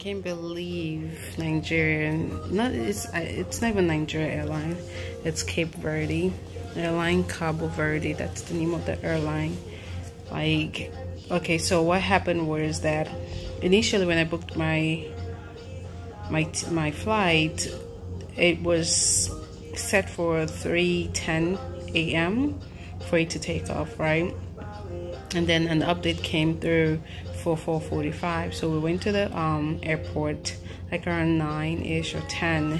Can't believe Nigerian, it's not even Nigeria airline, it's Cape Verde Airline, Cabo Verde, that's the name of the airline. Like, okay, so what happened was that initially when I booked my flight, it was set for 3:10 a.m. for it to take off, right? And then an update came through for 4:45, so we went to the airport like around 9ish or 10.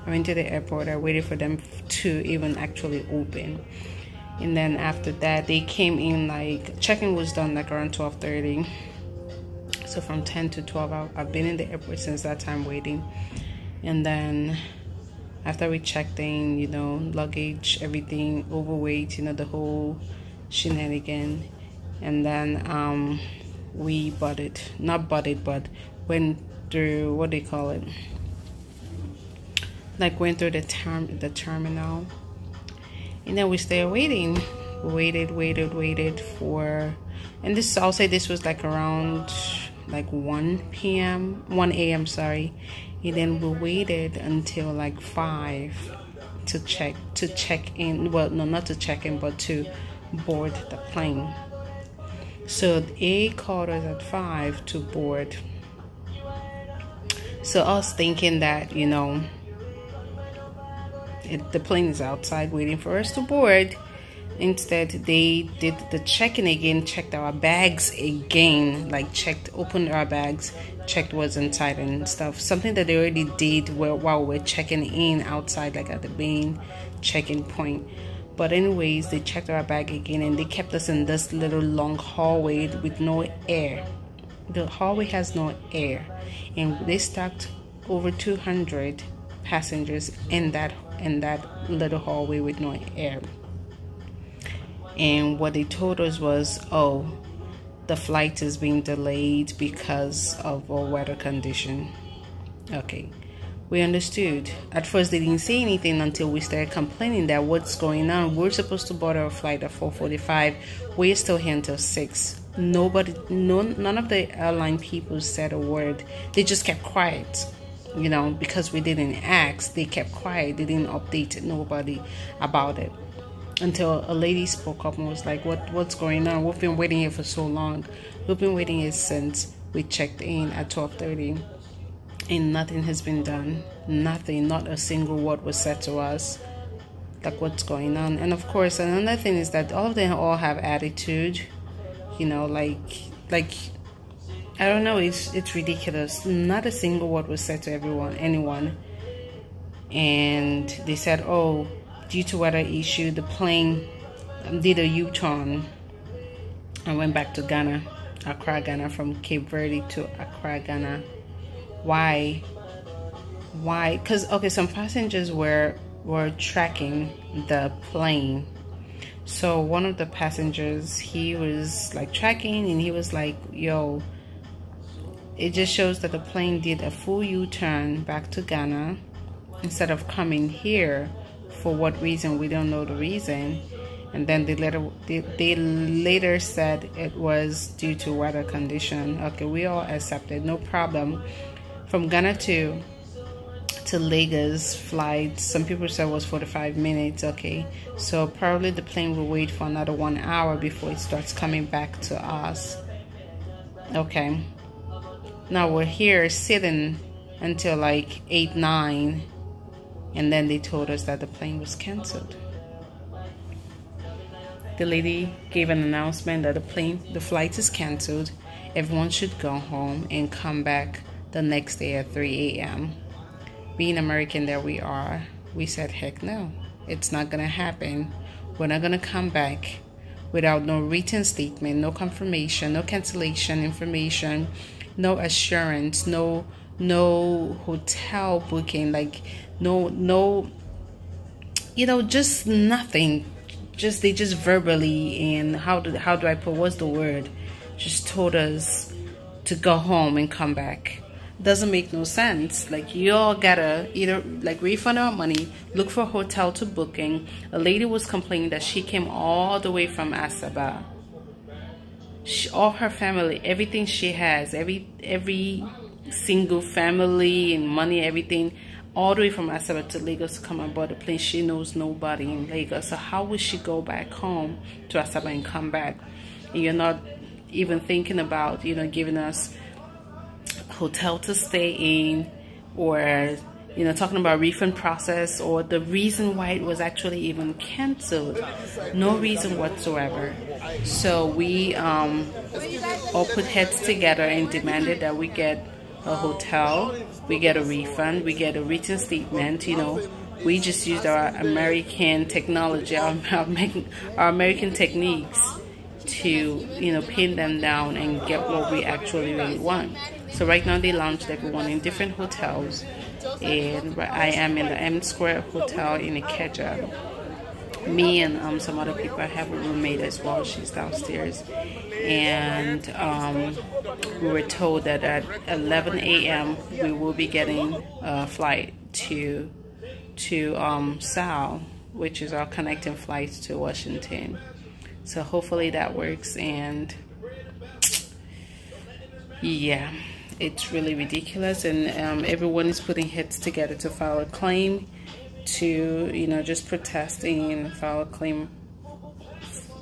I went to the airport. I waited for them to even actually open, and then after that they came in, like check-in was done like around 12:30. So from 10 to 12 I've been in the airport since that time waiting. And then after we checked in, you know, luggage, everything, overweight, you know, the whole shenanigan. And then we but went through, what do you call it, like went through the terminal, and then we stayed waiting. Waited for, and this, I'll say this was like around like 1 a.m. sorry. And then we waited until like 5 to check in. Well, no, not to check in, but to board the plane. So they called us at 5 to board. So us thinking that, you know, the plane is outside waiting for us to board. Instead, they did the check-in again, checked our bags again, like opened our bags, checked what's inside and stuff. Something that they already did while we're checking in outside, like at the main check-in point. But anyways, they checked our bag again, and they kept us in this little long hallway with no air. The hallway has no air, and they stacked over 200 passengers in that little hallway with no air. And what they told us was, oh, the flight is being delayed because of a weather condition. Okay, we understood. At first they didn't say anything until we started complaining that what's going on. We're supposed to board our flight at 4:45. We're still here until 6. None of the airline people said a word. They just kept quiet, you know, because we didn't ask. They kept quiet. They didn't update nobody about it until a lady spoke up and was like, what's going on? We've been waiting here for so long. We've been waiting here since we checked in at 12:30, and nothing has been done. Nothing, not a single word was said to us. Like, what's going on? And of course, another thing is that all of them all have attitude, you know, like I don't know, it's ridiculous. Not a single word was said to anyone. And they said, oh, due to weather issue, the plane did a U-turn and went back to Ghana, Accra, Ghana, from Cape Verde to Accra, Ghana. Why? Because, okay, some passengers were tracking the plane. So one of the passengers, he was like tracking, and he was like, yo, it just shows that the plane did a full U-turn back to Ghana instead of coming here. For what reason? We don't know the reason. And then they later said it was due to weather condition. Okay, we all accepted, no problem. From Ghana to Lagos flight, some people said was 45 minutes. Okay, so probably the plane will wait for another 1 hour before it starts coming back to us. Okay, now we're here sitting until like 8, 9. And then they told us that the plane was canceled. The lady gave an announcement that the flight is canceled. Everyone should go home and come back the next day at 3 a.m. Being American that we are, we said, heck no, it's not gonna happen. We're not gonna come back without no written statement, no confirmation, no cancellation information, no assurance, no hotel booking, like no, you know, just nothing. They just verbally, and how do I put, what's the word, just told us to go home and come back. Doesn't make no sense. Like, you all gotta either like refund our money, look for a hotel to booking. A lady was complaining that she came all the way from Asaba. All her family, everything she has, every single family and money, everything, all the way from Asaba to Lagos to come aboard the plane. She knows nobody in Lagos, so how would she go back home to Asaba and come back? And you're not even thinking about, you know, giving us a hotel to stay in, or, you know, talking about refund process or the reason why it was actually even canceled. No reason whatsoever. So we all put heads together and demanded that we get a hotel, we get a refund, we get a written statement. You know, we just used our American technology, our American techniques to, you know, pin them down and get what we actually really want. So right now they launched everyone in different hotels, and I am in the M Square Hotel in Ikeja. Me and some other people, I have a roommate as well, she's downstairs, and we were told that at 11 a.m. we will be getting a flight to Sal, which is our connecting flight to Washington. So hopefully that works. And yeah, it's really ridiculous, and everyone is putting heads together to file a claim, to, you know, just protesting and file a claim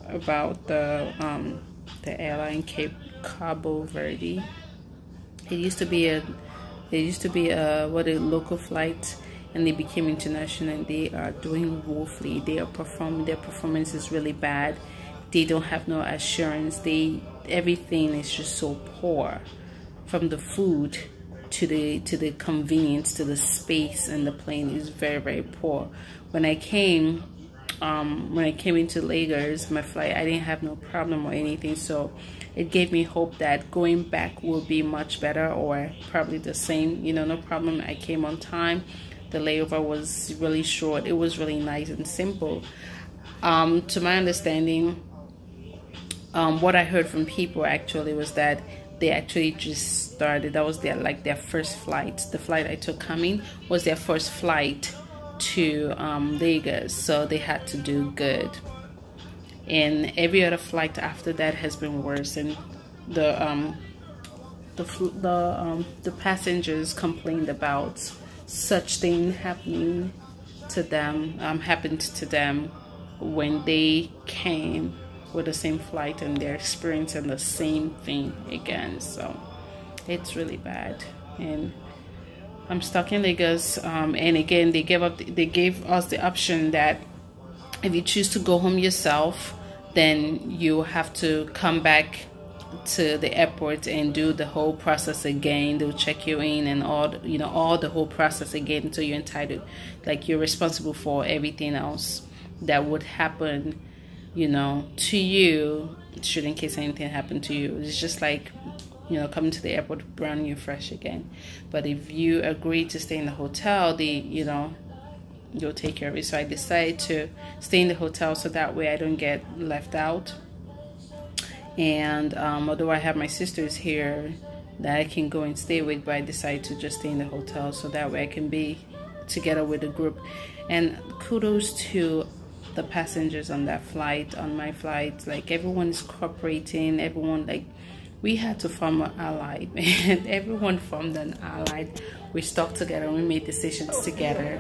about the airline Cabo Verde. It used to be a local flight, and they became international, and they are doing woefully. Their performance is really bad. They don't have no assurance. Everything is just so poor, from the food to the convenience to the space, and the plane is very, very poor. When I came into Lagos, my flight, I didn't have no problem or anything, so it gave me hope that going back will be much better, or probably the same. You know, no problem. I came on time. The layover was really short. It was really nice and simple. To my understanding, what I heard from people actually was that they actually just started, that was their first flight. The flight I took coming was their first flight to Lagos, so they had to do good. And every other flight after that has been worse, and the passengers complained about such thing happened to them when they came with the same flight, and they're experiencing the same thing again. So it's really bad, and I'm stuck in Lagos. And again, they gave us the option that if you choose to go home yourself, then you have to come back to the airport and do the whole process again. They'll check you in and all the whole process again until you're entitled, like you're responsible for everything else that would happen, you know, to you, should in case anything happened to you. It's just like, you know, coming to the airport brand new, fresh again. But if you agree to stay in the hotel, they'll take care of it. So I decided to stay in the hotel, so that way I don't get left out. And although I have my sisters here that I can go and stay with, but I decided to just stay in the hotel, so that way I can be together with the group. And kudos to the passengers on that flight, on my flight. Like, everyone is cooperating. Everyone, like, we had to form an ally, and everyone formed an ally. We stuck together, we made decisions together.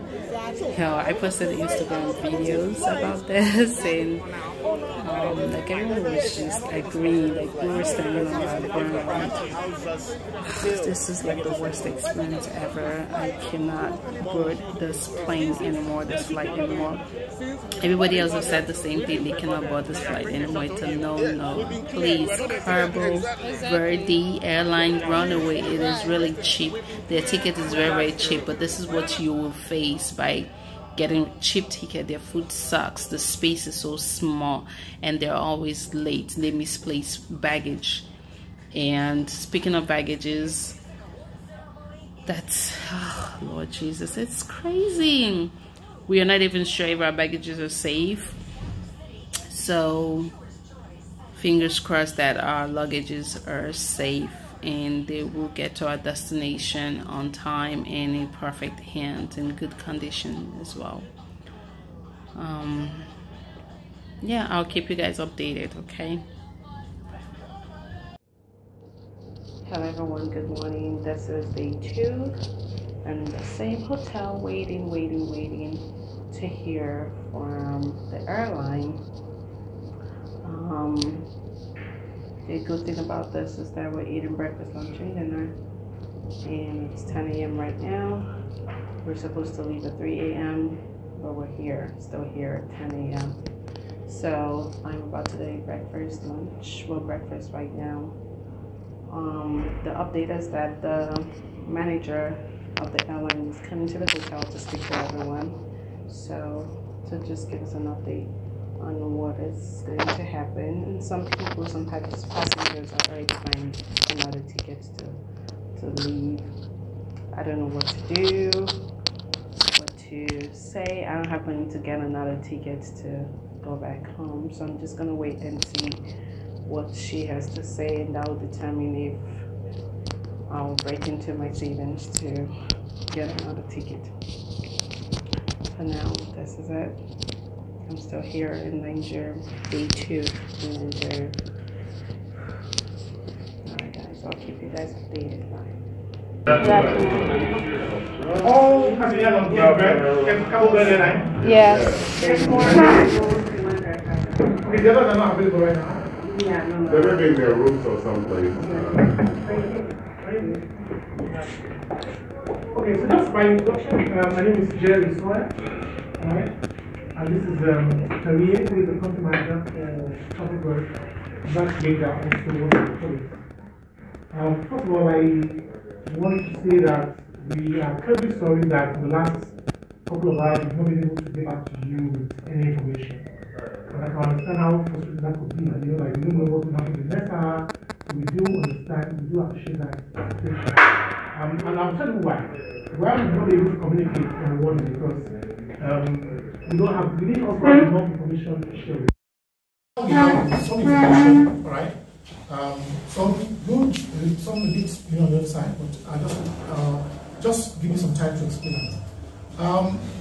You know, I posted Instagram videos about this, and like, everyone was just agreeing. Like, we were standing on our ground. This is like the worst experience ever. I cannot board this plane anymore, this flight anymore. Everybody else has said the same thing. They cannot board this flight anymore. It's a no. Please, Cabo Verde Airlines Runaway. It is really cheap. Their ticket is very, very cheap, but this is what you will face by getting cheap ticket. Their food sucks, the space is so small, and they're always late. They misplace baggage. And speaking of baggages, that's, oh, Lord Jesus, it's crazy. We are not even sure if our baggages are safe, so fingers crossed that our luggages are safe and they will get to our destination on time and in perfect hands, in good condition as well. Yeah, I'll keep you guys updated, okay? Hello everyone, good morning. This is day 2 and the same hotel, waiting to hear from the airline. The good thing about this is that we're eating breakfast, lunch, and dinner, and it's 10 a.m. right now. We're supposed to leave at 3 a.m., but we're still here at 10 a.m. So I'm about to eat breakfast, lunch, breakfast right now. The update is that the manager of the airline is coming to the hotel to speak to everyone. So to just give us an update on what is going to happen. And some passengers are already buying another tickets to leave. I don't know what to do, what to say. I don't have money to get another ticket to go back home. So I'm just gonna wait and see what she has to say, and that will determine if I'll break into my savings to get another ticket. For now, this is it. I'm still here in Nigeria, day 2 in Nigeria. Alright guys, I'll keep you guys updated. Bye. Oh, Cabo Verde Airlines? Yes. Okay, the others are not available right now. Yeah, no. They're maybe in their rooms or someplace. Okay, so just by introduction, my name is Jerry Sawyer. Alright. And this is Karie, who is the country manager for Tacv, Verde Airlines, also one of the colleagues. First of all, I wanted to say that we are terribly sorry that in the last couple of hours we've not been able to get back to you with any information. And I can understand how frustrating that could be. And, you know, like, we don't know what will happen in the next hour. So we do understand, we do appreciate that situation. And I'll tell you why. Why we've not been able to communicate on the one because we need also have enough information to share with you. We have some information, alright? Some good, some a bit on the other side, but I just give me some time to explain it.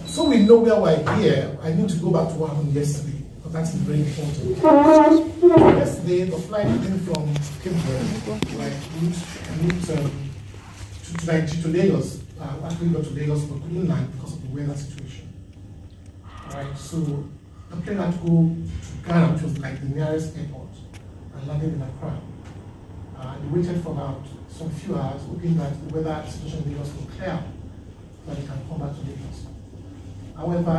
So we know where we're here. I need to go back to what happened yesterday. That is very important. Yesterday, the flight came from Cabo Verde, to Lagos. Actually got to Lagos, but couldn't land because of the weather situation. Alright, so the plane had to go to Ghana, which was like the nearest airport, and landed in Accra. They waited for about some few hours, hoping that the weather situation in Lagos will clear, so that they can come back to Lagos. However,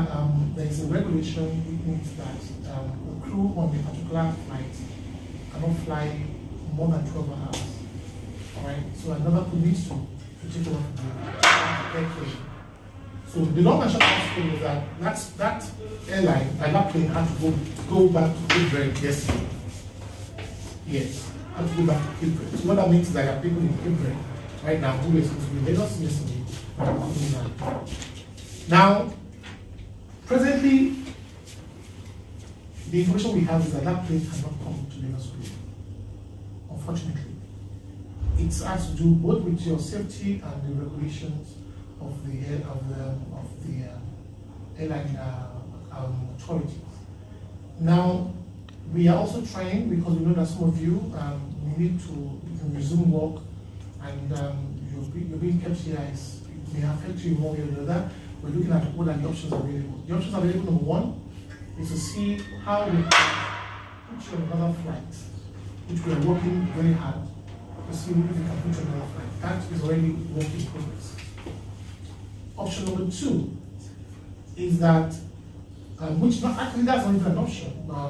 there is a regulation which means that the crew on a particular flight cannot fly more than 12 hours. Alright, so another crew needs to take over the airplane. So the long and short answer was that airline, that plane had to go back to Cabo Verde yesterday. Yes, had to go back to Cabo Verde. So what that means is that there are people in Cabo Verde right now who were supposed to be in Lagos yesterday. Now, presently, the information we have is that plane cannot come to Lagos today. Unfortunately, it has to do both with your safety and the regulations of the airline authorities. Now, we are also trying, because we know that some of you you can resume work, and you're being kept here. It may affect you one way or the other. We're looking at what are the options available. The options available, number one, is to see how we can put you on another flight, which we are working very hard to see if we can put you on another flight. That is already work in progress. Option number 2 is that, actually that's not even an option, but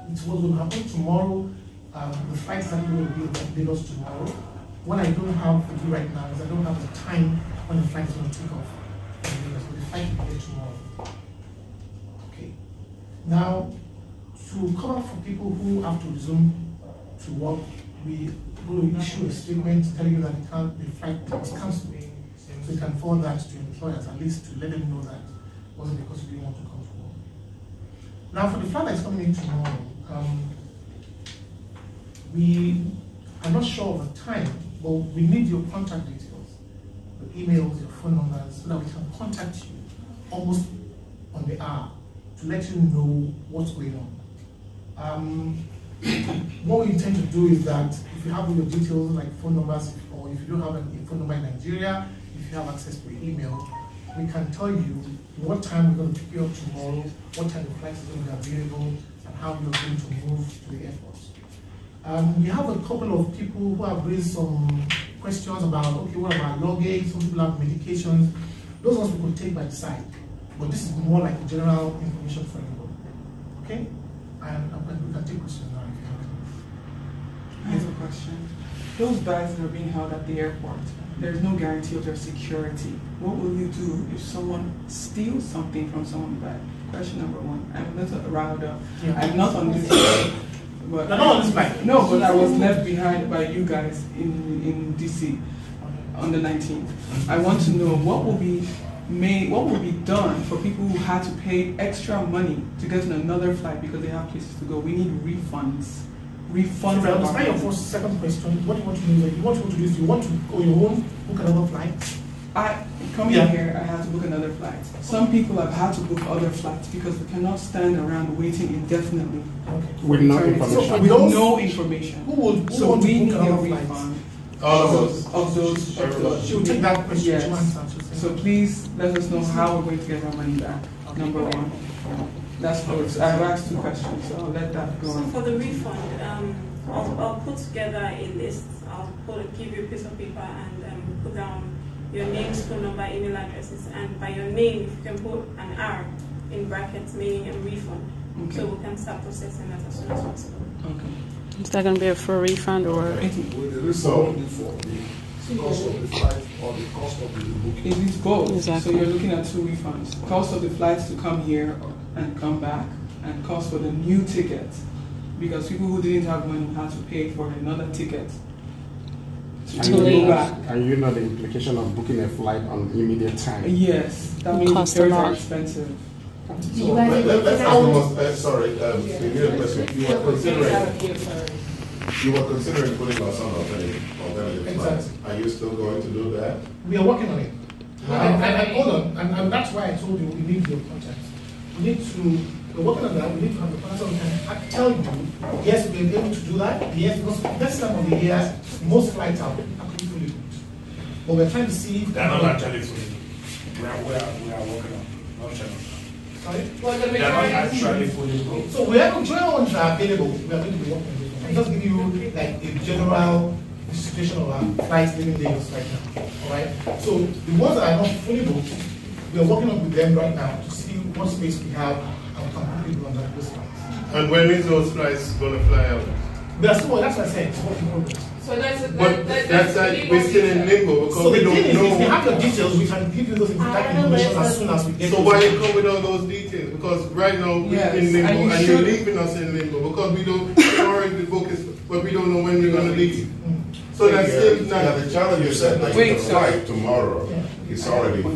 it's what's going to happen tomorrow. The flight that will be at Lagos tomorrow. What I don't have to do right now is I don't have the time when the flight is going to take off. So the flight will be here tomorrow. Okay. Now, to cover for people who have to resume to work, we will issue a statement telling you that the flight was cancelled. So you can forward that to employers, at least to let them know that it wasn't because you didn't want to come to work. Now, for the flight that's coming in tomorrow, we are not sure of the time, but we need your contact details, your emails, your phone numbers, so that we can contact you almost on the hour to let you know what's going on. what we intend to do is that if you have all your details, like phone numbers, or if you don't have a phone number in Nigeria, if you have access to your email, we can tell you what time we're going to pick you up tomorrow, what time the flight is going to be available, and how you're going to move to the airport. We have a couple of people who have raised some questions about, okay, what about luggage? Some people have medications. Those ones we could take by the side. But this is more like general information for everybody. Okay? And we can take questions now if you have any. I have a question. Those bags that are being held at the airport, there's no guarantee of their security. What will you do if someone steals something from someone's bag? Question number one. I'm a little riled up. Yeah. I'm not on this flight. But They're not on this flight. No, but I was left behind by you guys in DC on the 19th. I want to know what will be done for people who had to pay extra money to get on another flight because they have places to go. We need refunds. Refunds. So, I understand your second question. What do you want to do? You want to do this? You want to go your own, book another flight? Coming here, I had to book another flight. Some people have had to book other flights because they cannot stand around waiting indefinitely. Okay. With no information. So with no information. Who want we to book need a another refund. All of those. She will take that question. Yes. She will answer. So please let us know how we're going to get our money back. Number one. That's what I've asked 2 questions, so I'll let that go. So for the refund, I'll put together a list. I'll give you a piece of paper and put down your names, phone number, email addresses, and by your name, if you can put an R in brackets, meaning a refund. Okay. So we can start processing that as soon as possible. Okay. Is that going to be a full refund or? Will the refund be for the cost of the flight or the cost of the booking? It is both. Exactly. So you're looking at 2 refunds. Cost of the flights to come here and come back, and cost for the new ticket. Because people who didn't have money had to pay for another ticket to go back. And you know the implication of booking a flight on immediate time. Yes, that means Cost it's very, a lot. very expensive. So let's ask the most, sorry, we need a question. You were considering putting us on alternative flights. Are you still going to do that? We are working on it. Hold on, and that's why I told you we need your contact. We're working on that. We need to have the contact so we can tell you, yes, we're able to do that. Yes, because this time of the year, most flights are actually fully booked. But we're trying to see if They're not actually fully. We are working on not channel. Sorry? They are not actually fully booked. So we have general ones that are available. We are going to be working on this. I'm just giving you like a general distribution of our flights leaving Lagos right now. Alright? So the ones that are not fully booked, we are working on with them right now to see what space we have and completely run that those flights. And when is those flights going to fly out? That's what I said. It's work in progress. So that's like we're still in limbo because So we the don't thing is, if you know. have the details, we can give you that information as soon as we get. So why you come with all those details? Because right now we're Yes, in limbo and and you're leaving us in limbo because we don't already book it, but we don't know when we're going to leave. So that's still not. The challenge is that like Wait, the sorry. flight tomorrow is already full.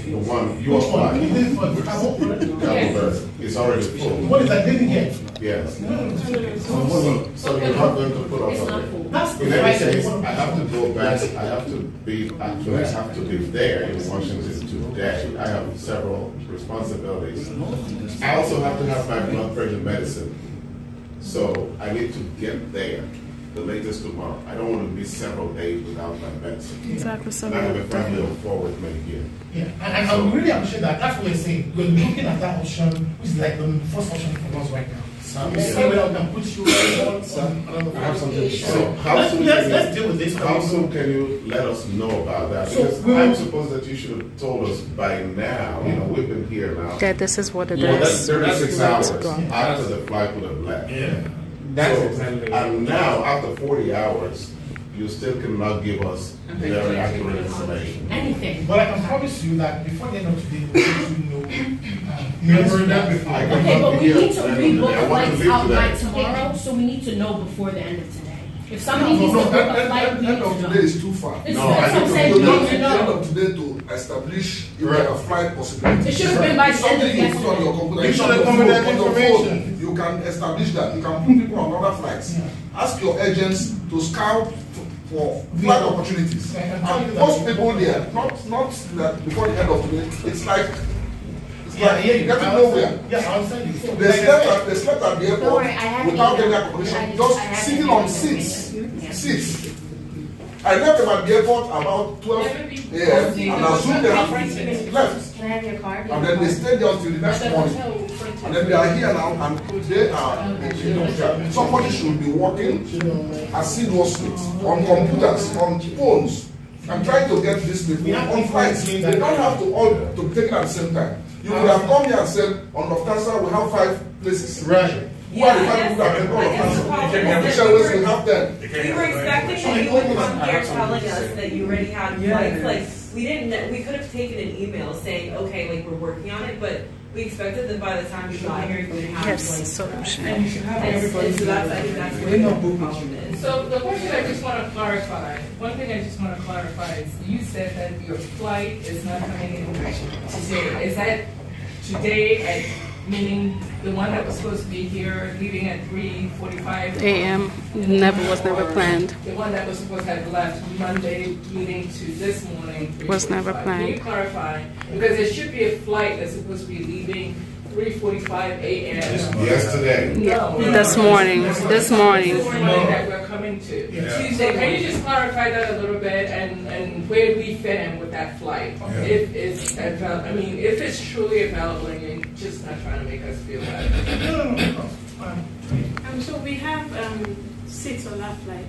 The one your Which one? flight, Is it for Cabo Verde? Cabo Verde, is already full. What is that living here? Yes. So you're not going to put us on it. That's the In any right case, I have to go back. I have to be there in Washington today. I have several responsibilities. I also have to have my blood pressure medicine. So I need to get there the latest tomorrow. I don't want to miss several days without my medicine. Exactly. And I have a family of 4 with me here. Yeah, and I really appreciate that. That's what we're saying. We're looking at that option, which is like the first option for us right now. We see whether we can put you on I have something to say. So let's deal with this. How soon can you let us know about that? So Because I suppose that you should have told us by now. You know, we've been here now. Yeah, this is what it Well, that's is. 36 hours It's gone. after the flight would have left. Yeah. That's So, exactly. And now, after 40 hours, you still cannot give us very accurate information. Anything. But I can promise you that before the end of today, we'll let you know. Remember that before. I Okay, cannot but be we here need to at the end of the day. rebook I want to flights leave outright today. tomorrow, so we need to know before the end of today. If somebody needs to book a flight, we need End of to today know. is too far. It's No, that's I what I'm need saying, to we You need need to the end know. of today to establish if there are flight possibilities. It should have been by the end of Something you put on yesterday. your computer. You on should your have come with phone, that on your information. phone. You can establish that. You can put people on other flights. Ask your agents to scout for flight opportunities. I can tell you And that most you- people there, not that before the end of today. It's like Yeah, yeah, you get to nowhere. Yeah, I understand you. So, They slept at the Don't worry, I airport have without an any email. accommodation, just sitting on seats. I left them at the airport about 12 a.m. and assumed they had left. Can I have your card? And then they stayed there until the next morning. And then they are here now, and they are, somebody should be working assiduously on computers, on phones, and try to get these people on flights. They don't have to all to take it at the same time. You would have come here and said, on Lufthansa we have 5 places. Right. Who are the 5 people that can go on Lufthansa? Official ways we have them. We were expecting that you would come here telling us that you already had flights. Like, we could have taken an email saying, okay, like we're working on it, but we expected that by the time you got here, you would have like solution. And you should have everybody. So that's, I think that's where the problem is. So the question I just want to clarify, one thing I just want to clarify is you said that your flight is not coming in today. Is that today at, meaning the one that was supposed to be here leaving at 3:45 a.m. was never planned. The one that was supposed to have left Monday leading to this morning Was never planned. Can you clarify? Because there should be a flight that's supposed to be leaving 3:45 a.m. Yesterday. Yeah, this morning. This morning. This morning that we're coming to. Tuesday. Can you just clarify that a little bit and where we fit in with that flight? If it's I mean, if it's truly available and you're just not trying to make us feel bad. So we have seats on that flight.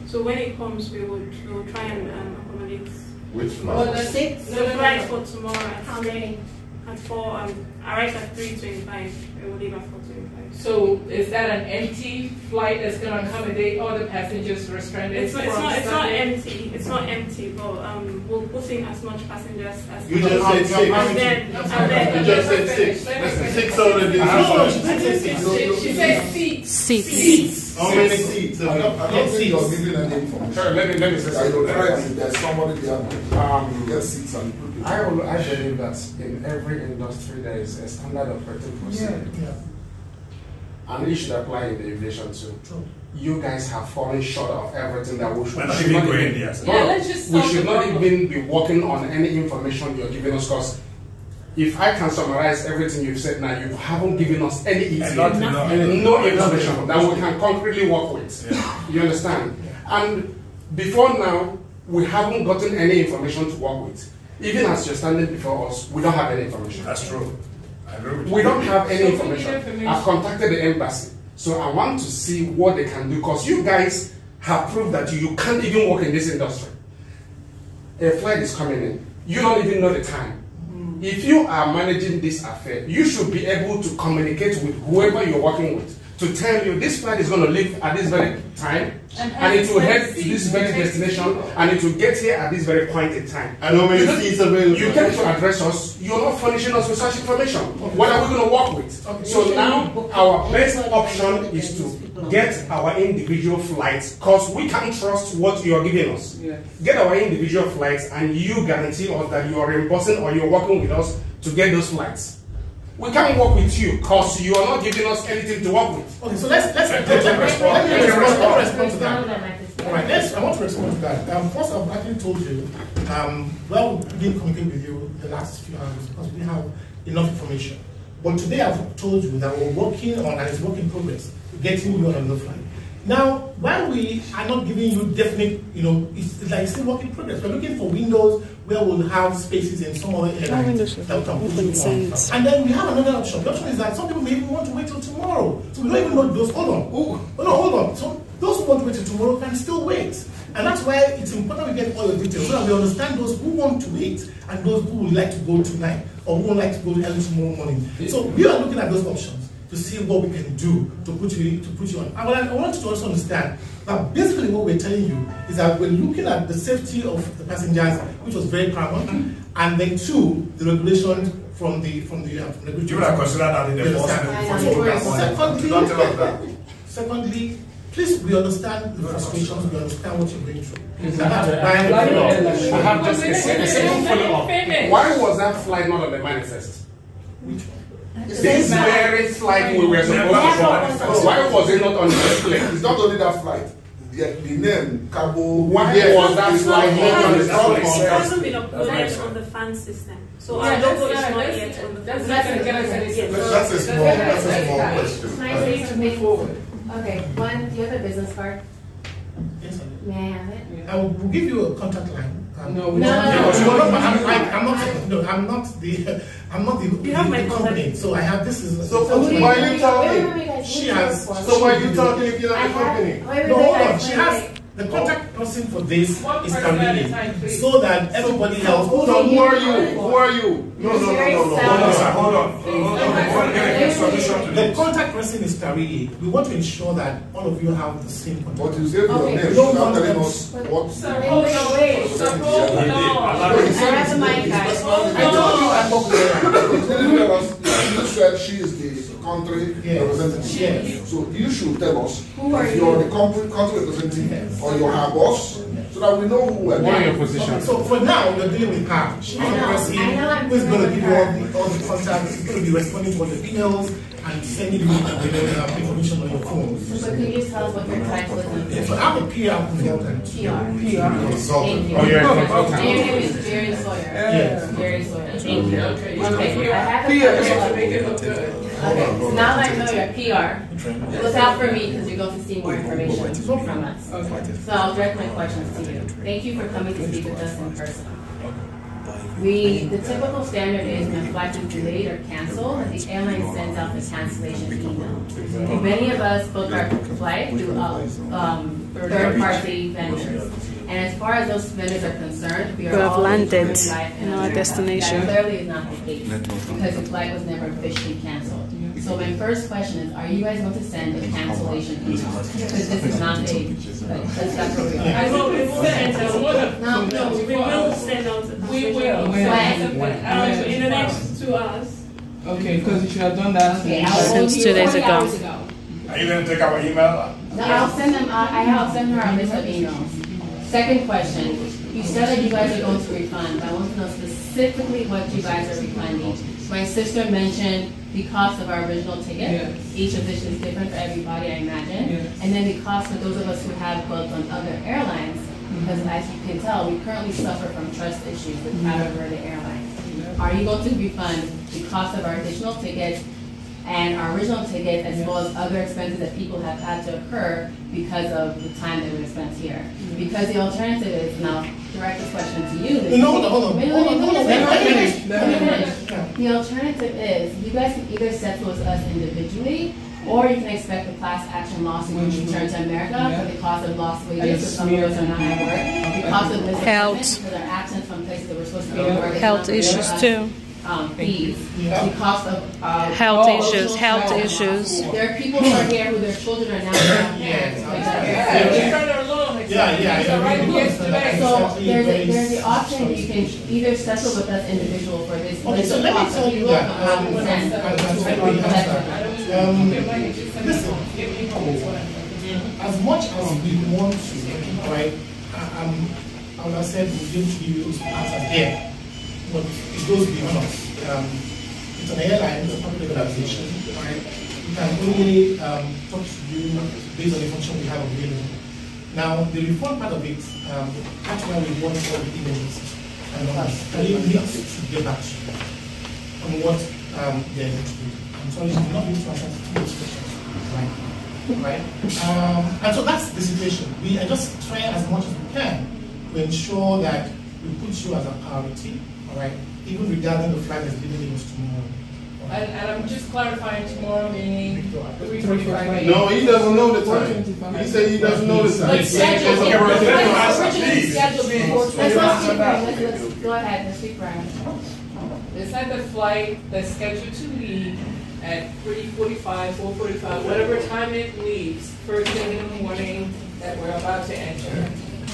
So when it comes, we will try and accommodate. Which Well, flight? the Six? flight for tomorrow How many? at 4, arrives at 3:25. We will leave at 4:25. So is that an empty flight that's going to accommodate all the passengers restricted? It's not empty. It's not empty, but we'll put in as much passengers as You just said 6. You just said 6. Listen, 6 already. She said seats. Seats. How many seats? I don't think you're giving any information. Sure, let me say I will try something. and there's somebody there you get seats and put people. I believe that in every industry there is a standard operating procedure. And it should apply in the aviation too. You guys have fallen short of everything that we should not even be working on any information you're giving us, because if I can summarize everything you've said now, you haven't given us any ETA, no information that we can concretely work with. You understand? And before now, we haven't gotten any information to work with. Even as you're standing before us, we don't have any information. That's true. I agree with you. We don't have any information. I've contacted the embassy, so I want to see what they can do, because you guys have proved that you can't even work in this industry. A flight is coming in. You don't even know the time. If you are managing this affair, you should be able to communicate with whoever you're working with to tell you this flight is going to leave at this very time, and it will head to this very destination, and it will get here at this very point in time. And how many seats available? You came to address us, you're not furnishing us with such information. What are we going to work with? So now our best option is to get our individual flights, because we can't trust what you're giving us. Get our individual flights, and you guarantee us that you are reimbursing or you're working with us to get those flights. We can't work with you because you are not giving us anything to work with. Okay, so let's respond to that. All right, I want to respond to that. First, I've actually told you, well, we didn't communicate with you the last few hours because we have enough information. But today I've told you that we're working on, and it's work in progress, getting you on another flight. Now, while we are not giving you definite, it's like still work in progress. We're looking for windows where we'll have spaces in some other airlines that we can put you on. And then we have another option. The option is that some people may even want to wait till tomorrow. So we don't even know those. Hold on. So those who want to wait till tomorrow can still wait. And that's why it's important we get all the details so that we understand those who want to wait and those who would like to go tonight or who would like to go early tomorrow morning. So we are looking at those options to see what we can do to put you on. I want you to also understand that basically what we're telling you is that we're looking at the safety of the passengers, which was very paramount, and then two, the regulations from the regulatory. You would have considered that in the first. Secondly, please, we understand the frustrations, we understand what you're going through. I have just a simple follow-up. Why was that flight not on the manifest? Which one? This very flight we were supposed to go. Why was it not on the first plane? It's not only that flight. the name Cabo. Why was that flight not on the airplane? It hasn't been uploaded on the fan system. So our logo is not yet on the fan system. That's a small question. Can I say something forward? Okay, one, do you have a business card? Yes, I do. May I have it? I will give you a contact line. I'm not the company. So I have this is. So why are you talking? She has. So why are you talking if you're not the company? No, hold on. She has. The contact person for this is Kamini, so that everybody else. Hold on, who are you? Who are you? No. Hold on. The contact person is Kariri. We want to ensure that all of you have the same contact. But you said your name. No, Not telling us what. I have a mic, guys. I told you I talked to her. You said she is the country representative. Yes. So you should tell us are if you're the country representative or you're her boss, so that we know who we're What are your dealing with. positions? So for now, we're dealing with her. She's the person who's going to give you all the contacts. She's going to be responding to all the emails and sending you information on your phone. So can you just tell us what your title is? So I'm a PR consultant. PR. Consultant. Thank you. Oh, you're a consultant. And your name is Jerry Sawyer. Yes. Jerry Sawyer. Thank you. Okay, I have Okay, so now that I know you're PR, look out for me because you're going to see more information from us. So I'll direct my questions to you. Thank you for coming to speak with us in person. The typical standard is when a flight is delayed or canceled, the airline sends out the cancellation email. Many of us book our flight through third-party vendors. And as far as those vendors are concerned, we have landed in our destination. That clearly is not the case because the flight was never officially canceled. So my first question is, are you guys going to send a cancellation email? Because this is not a that's what we are. I will send out. No, We will send out. We will. When? In the next 2 hours. Okay, because you should have done that since 2 days ago. Are you going to take our email? No, I'll send them. I'll send her a list of emails. Second question: you said that you guys are going to refund. But I want to know specifically what you guys are refunding. My sister mentioned the cost of our original ticket. Yes. Each of which is different for everybody, I imagine. Yes. And then the cost for those of us who have booked on other airlines, because as you can tell, we currently suffer from trust issues with Cabo Verde Airlines. Are you going to refund the cost of our additional tickets and our original ticket, as well as other expenses that people have had to incur because of the time that we spent here? Because the alternative is, now direct this question to you. No, hold on. Let me finish. The alternative is, you guys can either settle with us individually, or you can expect a class action lawsuit when you return to America for the cost of lost wages, so some of us are not at work, the cost of misconduct for their absence from places that we're supposed to be at work, Health issues too. Fees, the cost of Health issues. There are people who are here who their children are now parents. So there's the option that you can either settle with us individual for this. Okay, so let me tell you that. Listen, as much as we want to, right? I would have said we didn't give you answers here. But it goes beyond us. It's an airline, it's a public organization, right? We can only talk to you based on the information we have available. Now, the refund part of it, that's why we want all the emails and all that. And you need to get back to you on what they're going to do. I'm sorry, we're not able to answer those questions. Right? And so that's the situation. We are just trying as much as we can to ensure that we put you as a priority. Right, even regarding the flight that's leaving us tomorrow. And I'm just clarifying tomorrow, meaning 3:45. No, he doesn't know the time. He said he doesn't know the time. Let's schedule it. Originally scheduled before. Go ahead, let's speak for him. It's not the flight that's scheduled to leave at 3:45, 4:45, whatever time it leaves, first thing in the morning that we're about to enter.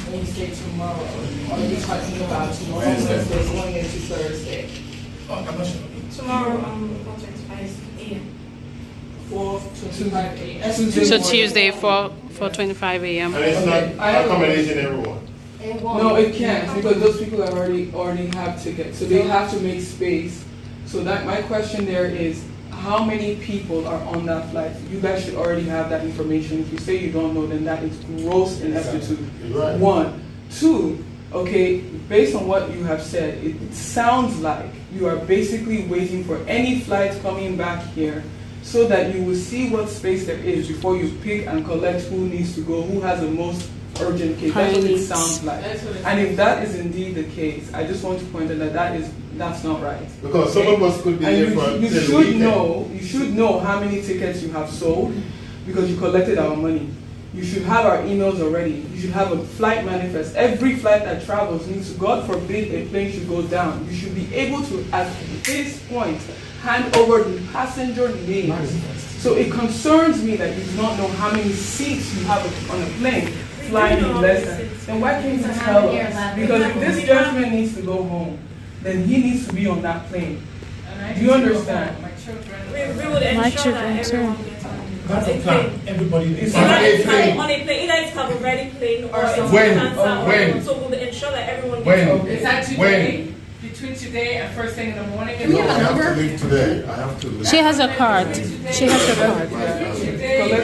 When you say tomorrow, are you talking about tomorrow, Wednesday, going into Thursday? I'm not sure. Tomorrow, 4:25 a.m. 4:25 a.m. So Tuesday, 4:25 a.m. And it's not accommodating everyone. No, it can't, because those people have already have tickets, so they have to make space. So that my question there is, how many people are on that flight. You guys should already have that information. If you say you don't know, then that is gross ineptitude. Right. 1. 2, okay, based on what you have said, it sounds like you are basically waiting for any flight coming back here so that you will see what space there is before you pick and collect who needs to go, who has the most urgent case. That's what it sounds like. And if that is indeed the case, I just want to point out that that's not right. Because some of us could be here for you should know how many tickets you have sold because you collected our money. You should have our emails already. You should have a flight manifest. Every flight that travels needs to, God forbid a plane should go down. You should be able to, at this point, hand over the passenger names. So it concerns me that you do not know how many seats you have on a plane flying in less than. Then why can't you tell us? Because if this gentleman needs to go home, then he needs to be on that plane. Do you understand? My children. We would ensure that everyone gets on. That's a plan. Everybody is on a plane. Either it's Cabo Verde plane or it's when? So we'll ensure that everyone gets on. Is that today? Between today and first thing in the morning? I have to leave today. I have to leave. She has a card. She has her card.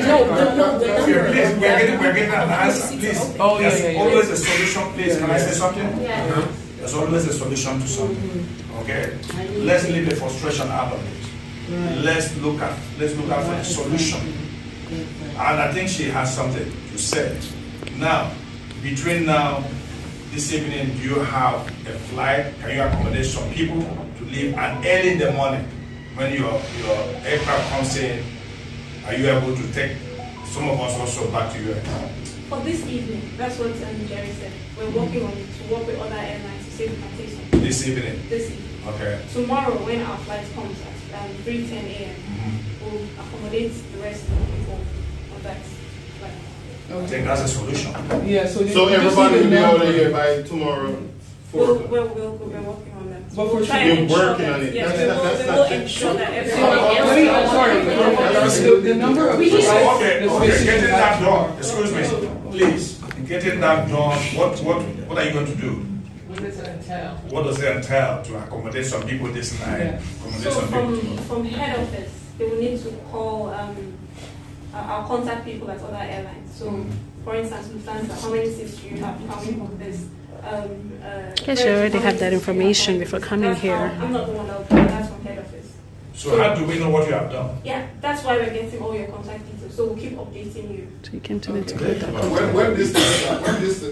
No. Please, we're getting an answer. Please. There's always a solution. Please, can I say something? Yeah. There's always a solution to something. Okay? Let's leave the frustration out of it. Let's look out for the solution. And I think she has something to say. Now, between now, this evening, do you have a flight? Can you accommodate some people to leave? And early in the morning, when your aircraft comes in, are you able to take some of us also back to your aircraft? For this evening, that's what Jerry said. We're working on it to work with other airlines to see if we can take some. This evening? This evening. Okay. Tomorrow, when our flight comes at 3:10 a.m., we'll accommodate the rest of the people on that flight. I think that's a solution. Yeah, so everybody will be out of here by tomorrow. We're working on that. But we'll for try sure, and you're ensure working that, on it. yes, That's we will ensure that sorry, the number of Okay, getting that done. Excuse me, please. Getting that done. What are you going to do? What does it entail? What does it entail to accommodate some people this night? Yeah. So from head office, they will need to call our contact people at other airlines. So, for instance, Lufthansa, how many seats do you have? How many book this? Yes, you already have that information before coming here. I'm not the one that will do that's from head office. So how do we know what you have done? Yeah, that's why we're getting all your contact details. So we'll keep updating you. So you can tell it to get that. When this,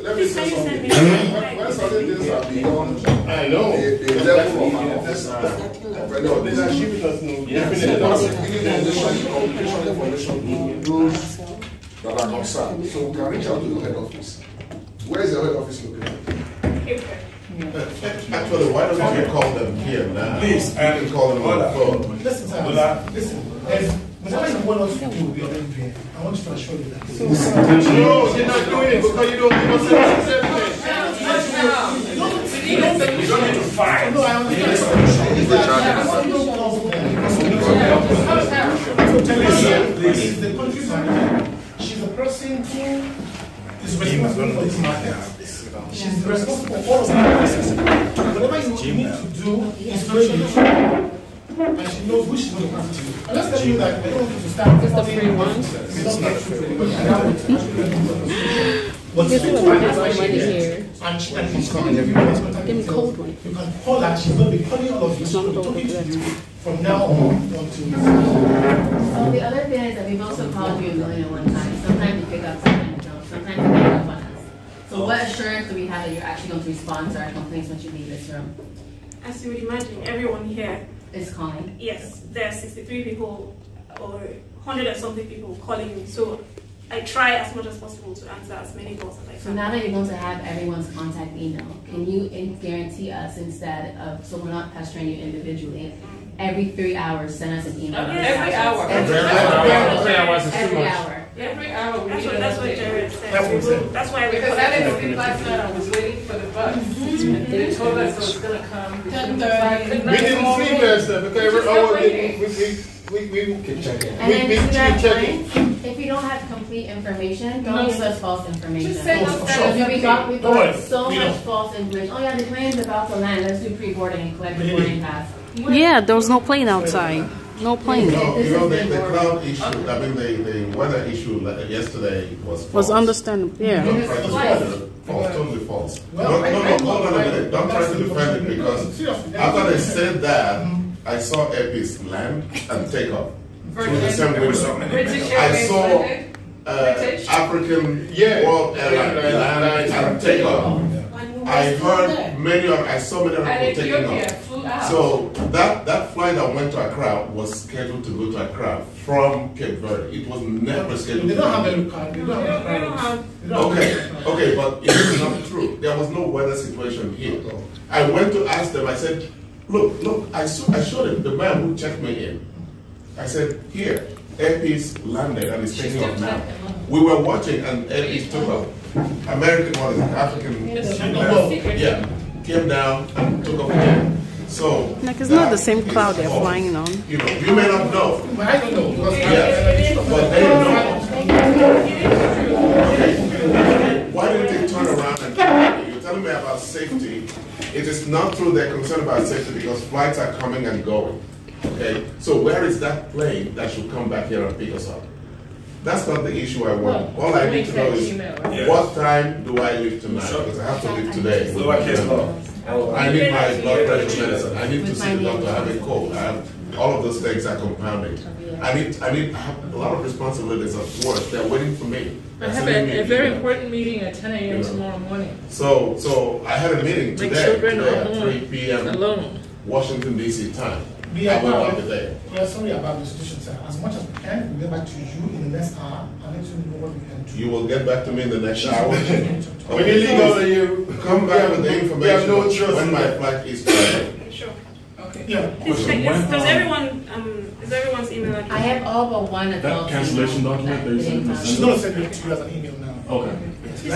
let me say something. When certain things are beyond, I know. the level of our They are shipping us no communication information to those that are concerned. So we can reach out to your head office. Where is your head office located? Actually, why don't you call them here now? Please, you can call them on the phone. Listen, whatever you want us to do, we are already doing. I want you to assure you that. No, you're not doing it because you don't You don't need to fight. No, I understand. She's the country manager. She's the person who is responsible for this matter. She's responsible for all of that. Whatever you need to do is very true. And she knows which she's going to have to do. I'm just telling you that I don't want you to start. Just the free ones. But This is what has my money here. and she's calling everyone. Give me cold one. You can call her. She's going to be calling all of you. She's going to be talking to you from now on until. So the other thing is that we've also called you a million one time. Sometimes you pick up, sometimes you don't. Sometimes you pick up on us. So what assurance do we have that you're actually going to respond to our complaints once you leave this room? As you would imagine, everyone here is calling. Yes, there are 63 people or 100 and something people calling me. So I try as much as possible to answer as many calls as I can. So now that you're going to have everyone's contact email, can you guarantee us instead of, so we're not pestering you individually, every 3 hours send us an email? Every hour. Every hour. Every hour. Every hour. That's what Jared said. That's why we because I didn't sleep last night. I was waiting for the bus. And they told us it was going to come. 10:30. We didn't sleep last night because we keep checking. And then to that point, if you don't have complete information, don't give us false information. Just send us that. We got so much false information. Oh yeah, the plane's about to land. Let's do pre-boarding and collect the boarding pass. Yeah, there was no plane outside. No plane. The cloud issue, I mean, the weather issue yesterday was false. Was understandable, yeah. Don't try to defend it. False, totally false. No, hold on a minute. Don't try to defend it because after they said that, I saw Airpeace land and take off. I saw African World Airlines land and take off. I heard I saw many people taking off. So that flight that went to Accra was scheduled to go to Accra from Cape Verde. It was never scheduled. They don't have any card. They don't have. Okay, but it is not true. There was no weather situation here. I went to ask them. I said, look. I showed him the man who checked me in. I said, here, Airpeace landed and is taking off now. We were watching and Airpeace took off. American one is African. Yeah, came down and took off again. So like it's not the same cloud they're flying on. You know, you may not know. But I don't know. Yeah, but they know. Okay. Why didn't they turn around and you're telling me about safety? It is not true they're concerned about safety because flights are coming and going. Okay, so where is that plane that should come back here and pick us up? That's not the issue I want. All I need to know is what time do I leave tonight? Because I have to leave today. I need my blood pressure medicine. I need to see the doctor. I have a cold. All of those things are compounding. I have a lot of responsibilities at work. They're waiting for me. I have a very important meeting at 10 a.m. tomorrow morning. So I had a meeting today at 3 p.m. alone. Washington, D.C. time. We are sorry about the situation, sir. As much as we can, we'll get back to you in the next hour and let you know what we can do. You will get back to me in the next hour? When you leave over here, come back with the information when my flight is ready. Sure. Okay. Yeah. Is everyone's email address? I have all but one of that cancellation document. She's going to send it to you as an email now. Okay.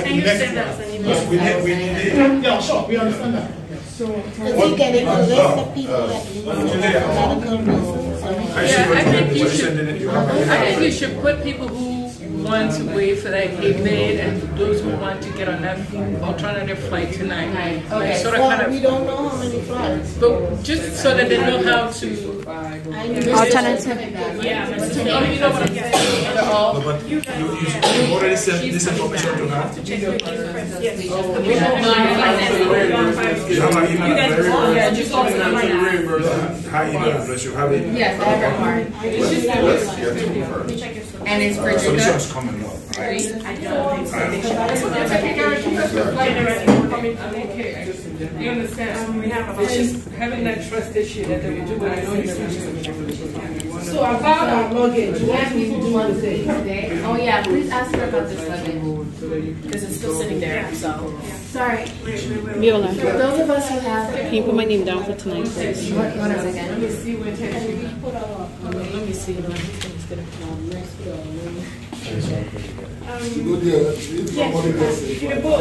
Can you send that as an email? Yes, we did. Yeah, sure. We understand that. So, because you get it for the rest of people that leave medical reasons. I think you should put people who want to wait for that Cape Verde and those who want to get on that alternative flight tonight. Okay. Sort of Well, we don't know how many flights. But just so that they know how to. Alternative. Yeah. You know what I'm saying? No, but you already sent this information to her. You have my email address. Her email address. You have it. Yes, I have her card. And it's for solutions coming up. You understand? It's just having that trust issue that they would do what I know you're So about our luggage, what do we do one day? Oh yeah, please ask her about this luggage. Because it's still sitting there, so. Sorry. Viola, For those of us who have... can you put my name down for tonight, please? What is it again? Let me see what Let me see.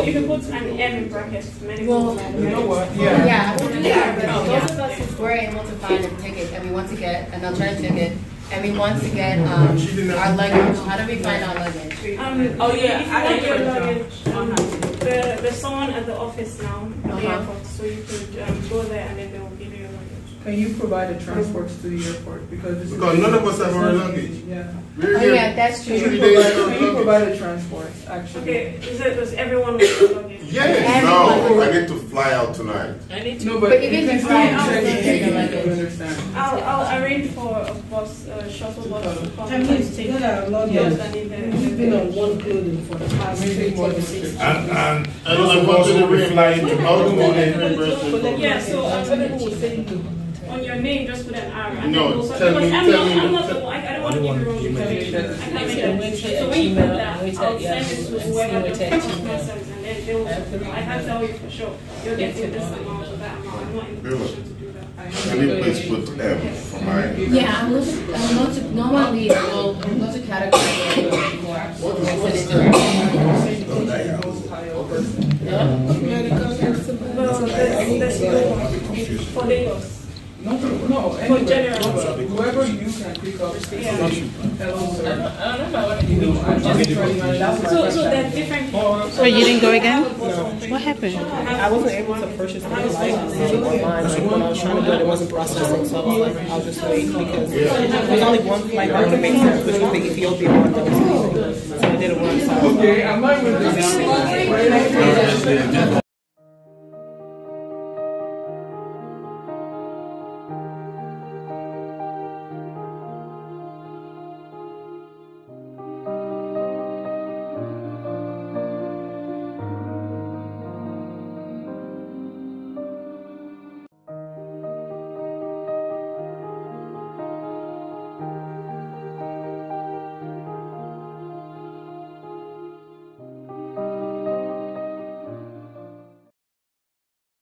You can put an M in brackets. Well, you know what? Yeah, we'll do that. Those of us who were able to find a ticket and we want to get an alternative ticket and we want to get our luggage, how do we find our luggage? If you want your luggage, there's someone at the office now at the airport, so you could go there and then they will give you your luggage. Can you provide the transports to the airport? Because none of us have our luggage. Yeah. That's true. Can you provide the transports, actually? Okay, does everyone want the luggage? Yes. No, I need to fly out tonight. No, but even if you fly out, you understand. I'll arrange for a bus, shuttle bus to come and take those that need them. We've been on one clothing for the past 6 And of course, we'll be flying tomorrow. Yeah, so on your name, just put an R. And No, then tell me. I'm not the one. I don't want to give you wrong information. I can't make that decision. So when you put that, I'll send it to whoever the customer service, and then they'll. I can't tell you for sure. You'll get to this amount or that amount. I'm not in a position to do that. Can you please put M for mine? Yeah, I'm going to normally we'll go to category before for Lagos. No, For general. whoever you can pick up. Hello, sir. I don't know what you know. I'm just So they're different people. So you didn't go again? No. What happened? I wasn't able to purchase the flight online. Like when I was trying to do it, it wasn't processing. So I was like, I'll just wait because there's only one flight that can make sense, which was the Ethiopia one that was leaving. So I didn't want to. Okay, I'm not with this.